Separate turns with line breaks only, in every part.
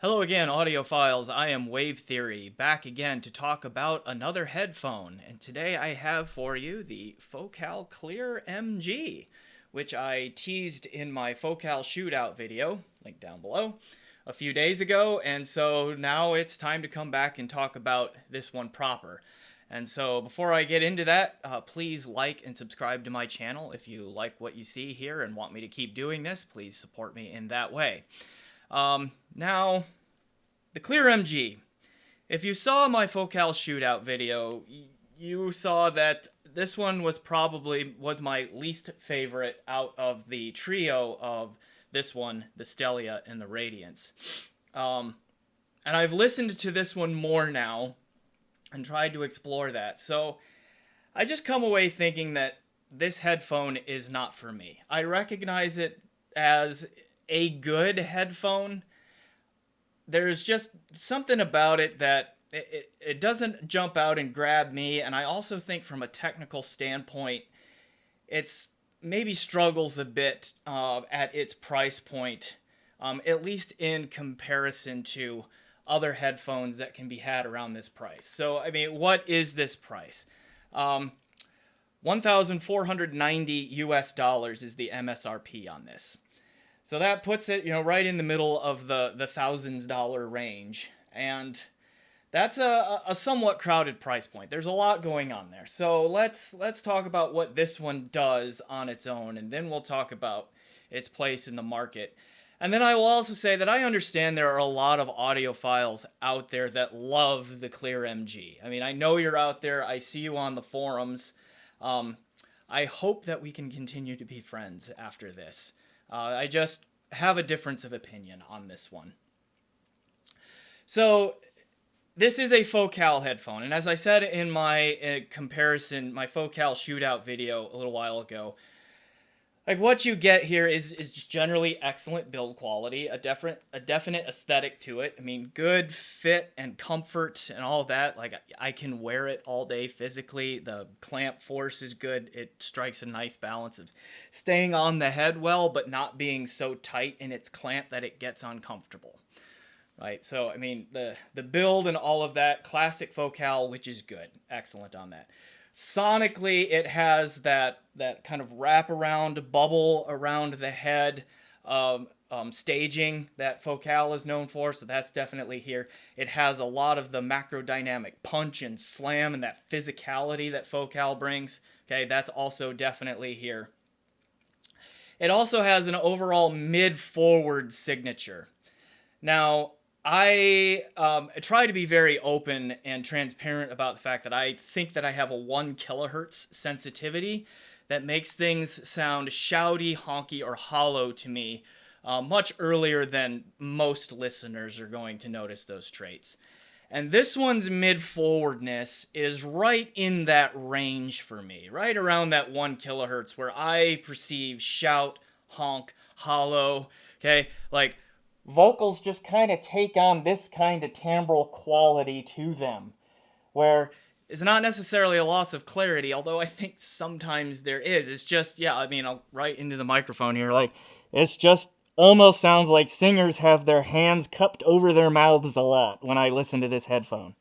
Hello again, audiophiles. I am Wave Theory, back again to talk about another headphone. And today I have for you the Focal Clear MG, which I teased in my Focal Shootout video, link down below, a few days ago. And so now it's time to come back and talk about this one proper. And so before I get into that, please like and subscribe to my channel. If you like what you see here and want me to keep doing this, please support me in that way. Now, the Clear MG. If you saw my Focal Shootout video, you saw that this one was my least favorite out of the trio of this one, the Stellia, and the Radiance. And I've listened to this one more now and tried to explore that. So I just come away thinking that this headphone is not for me. I recognize it as a good headphone. There's just something about it that it doesn't jump out and grab me, and I also think from a technical standpoint, it's maybe struggles a bit at its price point, at least in comparison to other headphones that can be had around this price. So, I mean, what is this price? $1,490 is the MSRP on this. So that puts it, right in the middle of the thousands dollar range. And that's a somewhat crowded price point. There's a lot going on there. So let's talk about what this one does on its own, and then we'll talk about its place in the market. And then I will also say that I understand there are a lot of audiophiles out there that love the Clear MG. I mean, I know you're out there. I see you on the forums. I hope that we can continue to be friends after this. I just have a difference of opinion on this one. So this is a Focal headphone, and as I said in my comparison, my Focal Shootout video a little while ago, like what you get here is just generally excellent build quality, a definite aesthetic to it. I mean, good fit and comfort and all that. Like, I can wear it all day physically. The clamp force is good. It strikes a nice balance of staying on the head well, but not being so tight in its clamp that it gets uncomfortable. Right? So, I mean, the build and all of that, classic Focal, which is good. Excellent on that. Sonically, it has that kind of wraparound bubble around the head staging that Focal is known for, so that's definitely here. It has a lot of the macrodynamic punch and slam and that physicality that Focal brings. Okay, that's also definitely here. It also has an overall mid-forward signature. Now, I try to be very open and transparent about the fact that I think that I have a 1 kilohertz sensitivity that makes things sound shouty, honky, or hollow to me much earlier than most listeners are going to notice those traits. And this one's mid-forwardness is right in that range for me, right around that 1 kilohertz where I perceive shout, honk, hollow, okay, like vocals just kind of take on this kind of timbral quality to them, where it's not necessarily a loss of clarity, although I think sometimes there is. It's just, yeah, I mean, I'll write into the microphone here, like, it's just almost sounds like singers have their hands cupped over their mouths a lot when I listen to this headphone.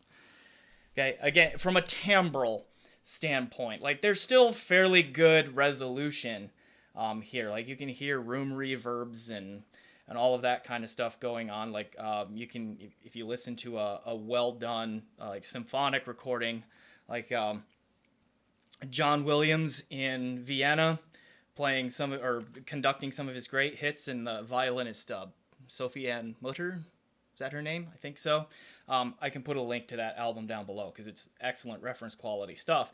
Okay, again, from a timbral standpoint, like, there's still fairly good resolution here. Like, you can hear room reverbs and all of that kind of stuff going on. Like, you can, if you listen to a well done like symphonic recording, like John Williams in Vienna playing or conducting some of his great hits, and the violinist Sophie Ann Mutter, is that her name? I think so. I can put a link to that album down below because it's excellent reference quality stuff.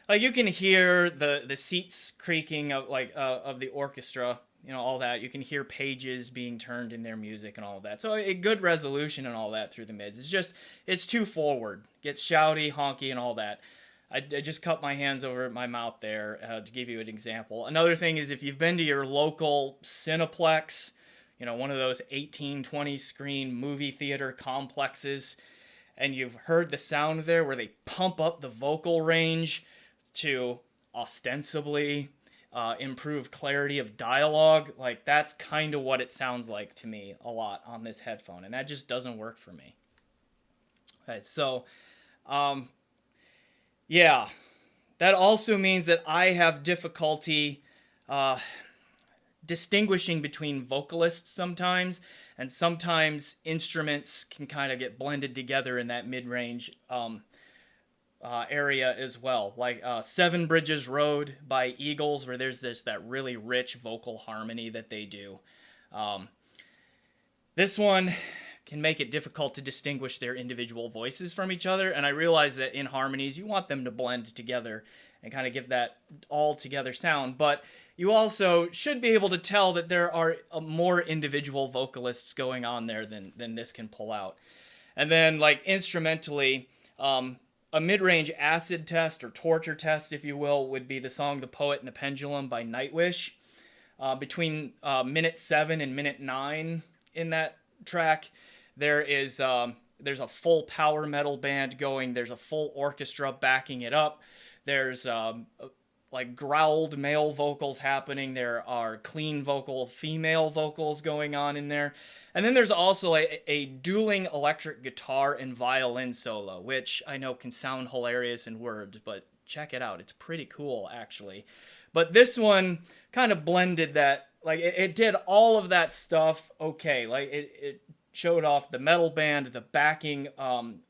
Like, you can hear the seats creaking of the orchestra, all that. You can hear pages being turned in their music and all of that. So a good resolution and all that through the mids. It's too forward. Gets shouty, honky, and all that. I just cut my hands over my mouth there to give you an example. Another thing is, if you've been to your local Cineplex, one of those 18-20 screen movie theater complexes, and you've heard the sound there where they pump up the vocal range to ostensibly improve clarity of dialogue. Like, that's kind of what it sounds like to me a lot on this headphone, and that just doesn't work for me. Okay, so, yeah, that also means that I have difficulty distinguishing between vocalists sometimes, and sometimes instruments can kind of get blended together in that mid-range area as well. Like Seven Bridges Road by Eagles, where there's that really rich vocal harmony that they do. This one can make it difficult to distinguish their individual voices from each other, and I realize that in harmonies you want them to blend together and kind of give that all together sound, but you also should be able to tell that there are more individual vocalists going on there than this can pull out. And then, like, instrumentally, a mid-range acid test or torture test, if you will, would be the song The Poet and the Pendulum by Nightwish. Between minute 7 and minute 9 in that track, there's a full power metal band going. There's a full orchestra backing it up. There's like growled male vocals happening. There are clean vocal female vocals going on in there. And then there's also a dueling electric guitar and violin solo, which I know can sound hilarious in words, but check it out. It's pretty cool, actually. But this one kind of blended that. Like, it did all of that stuff okay. Like, it showed off the metal band, the backing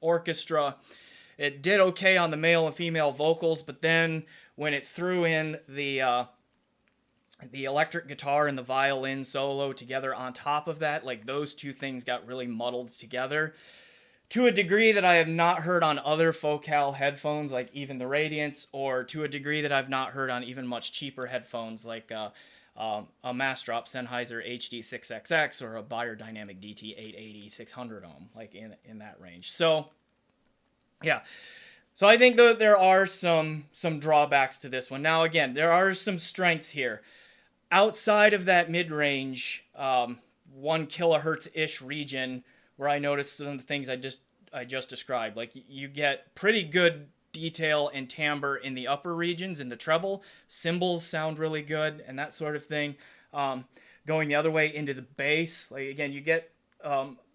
orchestra. It did okay on the male and female vocals, but then when it threw in the electric guitar and the violin solo together on top of that, like, those two things got really muddled together to a degree that I have not heard on other Focal headphones, like even the Radiance, or to a degree that I've not heard on even much cheaper headphones like a Mastrop Sennheiser HD6XX or a Beyerdynamic DT880 600 ohm, like in that range. So, yeah. So I think that there are some drawbacks to this one. Now, again, there are some strengths here. Outside of that mid-range 1 kilohertz-ish region, where I noticed some of the things I just described, like you get pretty good detail and timbre in the upper regions, in the treble. Cymbals sound really good, and that sort of thing. Going the other way into the bass, like, again, you get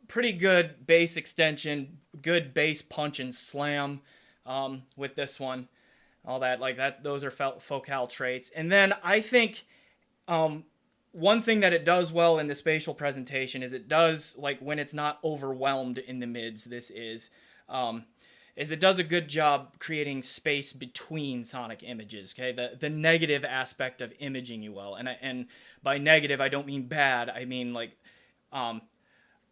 pretty good bass extension, good bass punch and slam with this one. All that, like that, those are Focal traits. And then I think one thing that it does well in the spatial presentation is it does, like, when it's not overwhelmed in the mids, is it does a good job creating space between sonic images. Okay, the negative aspect of imaging you well, and by negative I don't mean bad. I mean, like,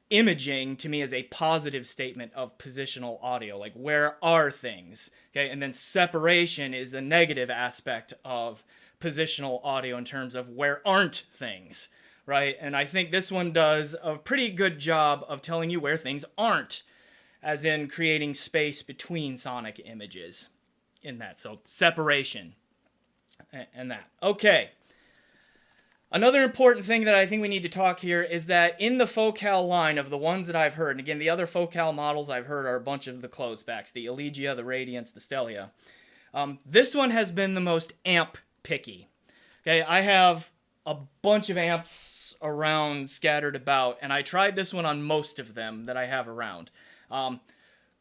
imaging to me is a positive statement of positional audio, like, where are things, okay? And then separation is a negative aspect of positional audio in terms of where aren't things, right? And I think this one does a pretty good job of telling you where things aren't, as in creating space between sonic images in that. So separation and that. Okay. Another important thing that I think we need to talk here is that in the Focal line of the ones that I've heard, and again, the other Focal models I've heard are a bunch of the closed backs, the Elegia, the Radiance, the Stellia. This one has been the most amp picky. Okay, I have a bunch of amps around scattered about, and I tried this one on most of them that I have around.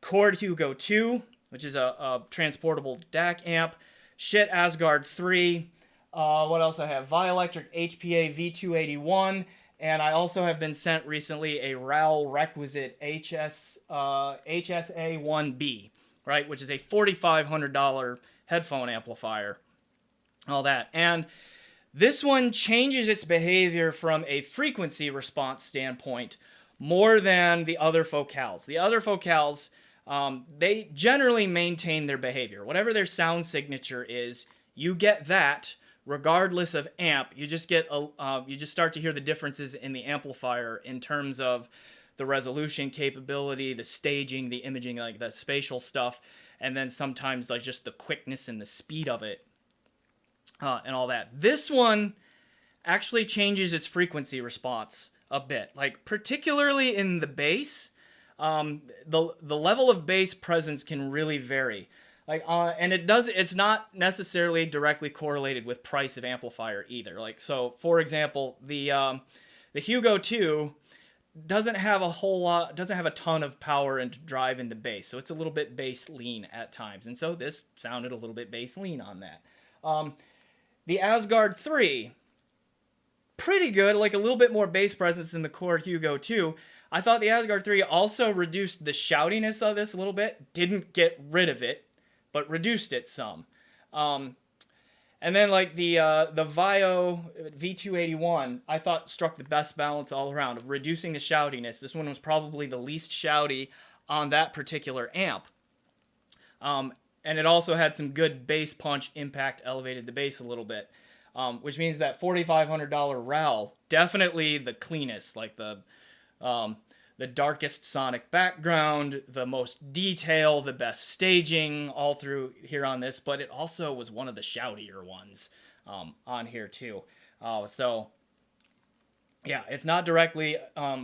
Chord Hugo 2, which is a transportable DAC amp, Shit Asgard 3, what else I have? Vioelectric HPA V281, and I also have been sent recently a RAL Requisite HSA1B, right, which is a $4,500 headphone amplifier, all that. And this one changes its behavior from a frequency response standpoint more than the other Focals. The other Focals, they generally maintain their behavior. Whatever their sound signature is, you get that regardless of amp. You just get you just start to hear the differences in the amplifier in terms of the resolution capability, the staging, the imaging, like the spatial stuff, and then sometimes like just the quickness and the speed of it, and all that. This one actually changes its frequency response a bit, like particularly in the bass. The level of bass presence can really vary. Like, and it's not necessarily directly correlated with price of amplifier either. Like, so for example, the Hugo 2 doesn't have a ton of power and drive in the bass, so it's a little bit bass lean at times, and so this sounded a little bit bass lean on that. The Asgard 3, pretty good, like a little bit more bass presence than the core Hugo 2. I thought the Asgard 3 also reduced the shoutiness of this a little bit, didn't get rid of it, but reduced it some. And then like the Vio V281, I thought struck the best balance all around of reducing the shoutiness. This one was probably the least shouty on that particular amp. And it also had some good bass punch impact, elevated the bass a little bit. Which means that $4,500 RAL, definitely the cleanest, like the darkest sonic background, the most detail, the best staging all through here on this, but it also was one of the shoutier ones on here too. So yeah, it's not directly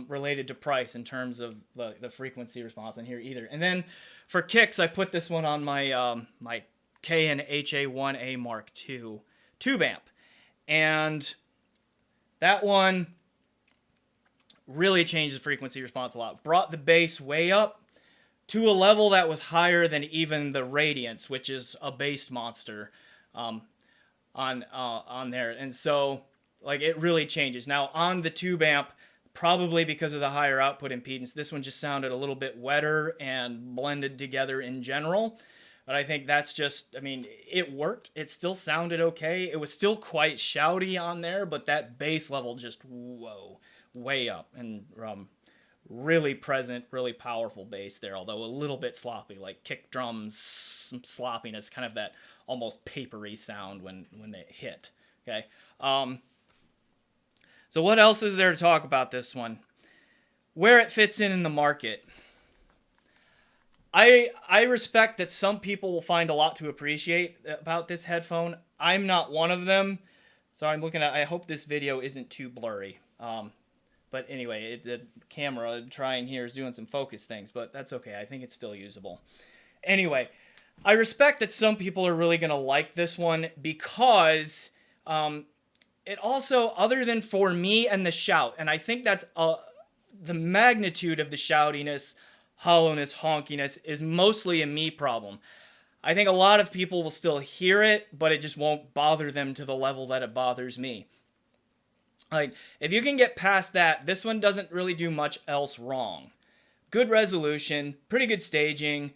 related to price in terms of the frequency response on here either. And then for kicks, I put this one on my my K&H HA1A Mark II tube amp. And that one really changed the frequency response a lot. Brought the bass way up to a level that was higher than even the Radiance, which is a bass monster on there. And so, like, it really changes. Now, on the tube amp, probably because of the higher output impedance, this one just sounded a little bit wetter and blended together in general. But I think that's just, I mean, it worked. It still sounded okay. It was still quite shouty on there, but that bass level just, whoa, way up. And really present, really powerful bass there, although a little bit sloppy, like kick drums, some sloppiness, kind of that almost papery sound when they hit. Okay. So what else is there to talk about this one? Where it fits in the market. I respect that some people will find a lot to appreciate about this headphone. I'm not one of them, so I hope this video isn't too blurry. But anyway, the camera trying here is doing some focus things, but that's okay. I think it's still usable. Anyway, I respect that some people are really going to like this one because it also, other than for me and the shout, and I think that's the magnitude of the shoutiness, hollowness, honkiness is mostly a me problem. I think a lot of people will still hear it, but it just won't bother them to the level that it bothers me. Like, if you can get past that, this one doesn't really do much else wrong. Good resolution, pretty good staging,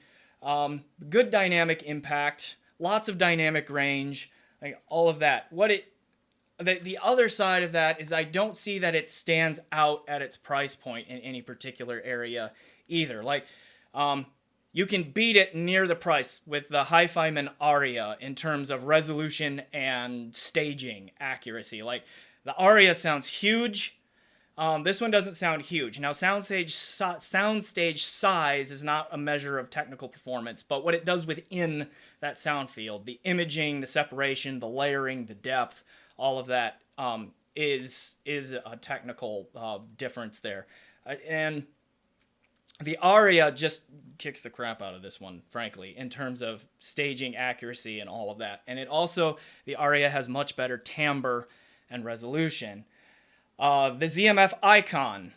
good dynamic impact, lots of dynamic range, like all of that. The other side of that is I don't see that it stands out at its price point in any particular area either. Like, you can beat it near the price with the Hi-Fi-Man Aria in terms of resolution and staging accuracy. Like, the Aria sounds huge. This one doesn't sound huge. Now, soundstage size is not a measure of technical performance, but what it does within that sound field, the imaging, the separation, the layering, the depth, all of that is a technical difference there. And the Aria just kicks the crap out of this one, frankly, in terms of staging accuracy and all of that. And it also, the Aria has much better timbre and resolution. The ZMF Icon,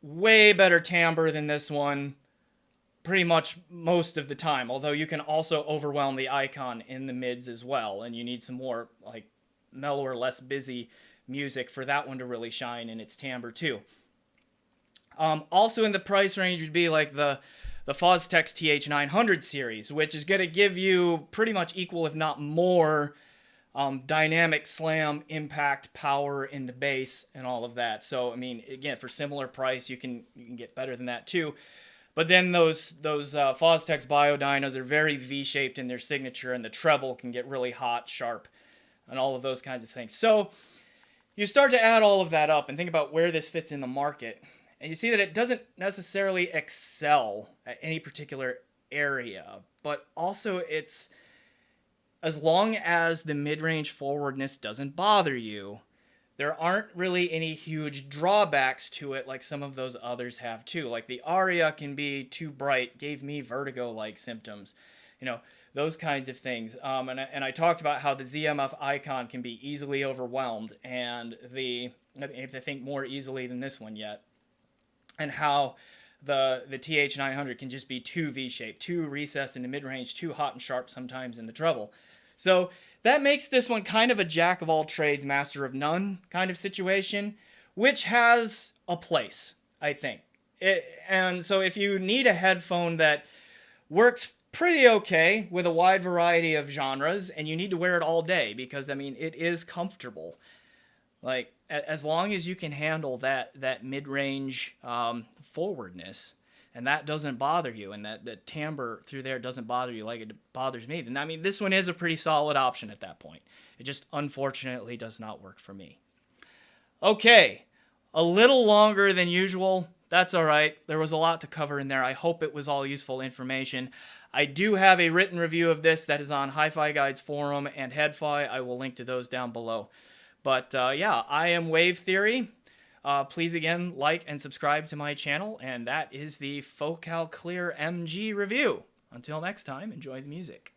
way better timbre than this one, pretty much most of the time. Although you can also overwhelm the Icon in the mids as well, and you need some more like mellower, less busy music for that one to really shine in its timbre too. Also in the price range would be like the Foztex TH900 series, which is going to give you pretty much equal, if not more, dynamic slam, impact, power in the bass, and all of that. So, I mean, again, for similar price, you can get better than that too. But then those Foztex Biodynos are very V-shaped in their signature, and the treble can get really hot, sharp, and all of those kinds of things. So you start to add all of that up and think about where this fits in the market. And you see that it doesn't necessarily excel at any particular area, but also it's, as long as the mid-range forwardness doesn't bother you, there aren't really any huge drawbacks to it like some of those others have too. Like the Aria can be too bright, gave me vertigo-like symptoms. You know, those kinds of things. And I talked about how the ZMF icon can be easily overwhelmed, and I think more easily than this one yet, and how the TH900 can just be too V-shaped, too recessed into mid-range, too hot and sharp sometimes in the treble. So that makes this one kind of a jack of all trades, master of none kind of situation, which has a place, I think. And so if you need a headphone that works pretty okay with a wide variety of genres, and you need to wear it all day because, I mean, it is comfortable. Like, as long as you can handle that mid-range forwardness, and that doesn't bother you, and that timbre through there doesn't bother you like it bothers me, then, I mean, this one is a pretty solid option at that point. It just, unfortunately, does not work for me. Okay, a little longer than usual. That's all right. There was a lot to cover in there. I hope it was all useful information. I do have a written review of this that is on Hi-Fi Guides forum and Headphone. I will link to those down below. But yeah, I am Wave Theory. Please again like and subscribe to my channel, and that is the Focal Clear MG review. Until next time, enjoy the music.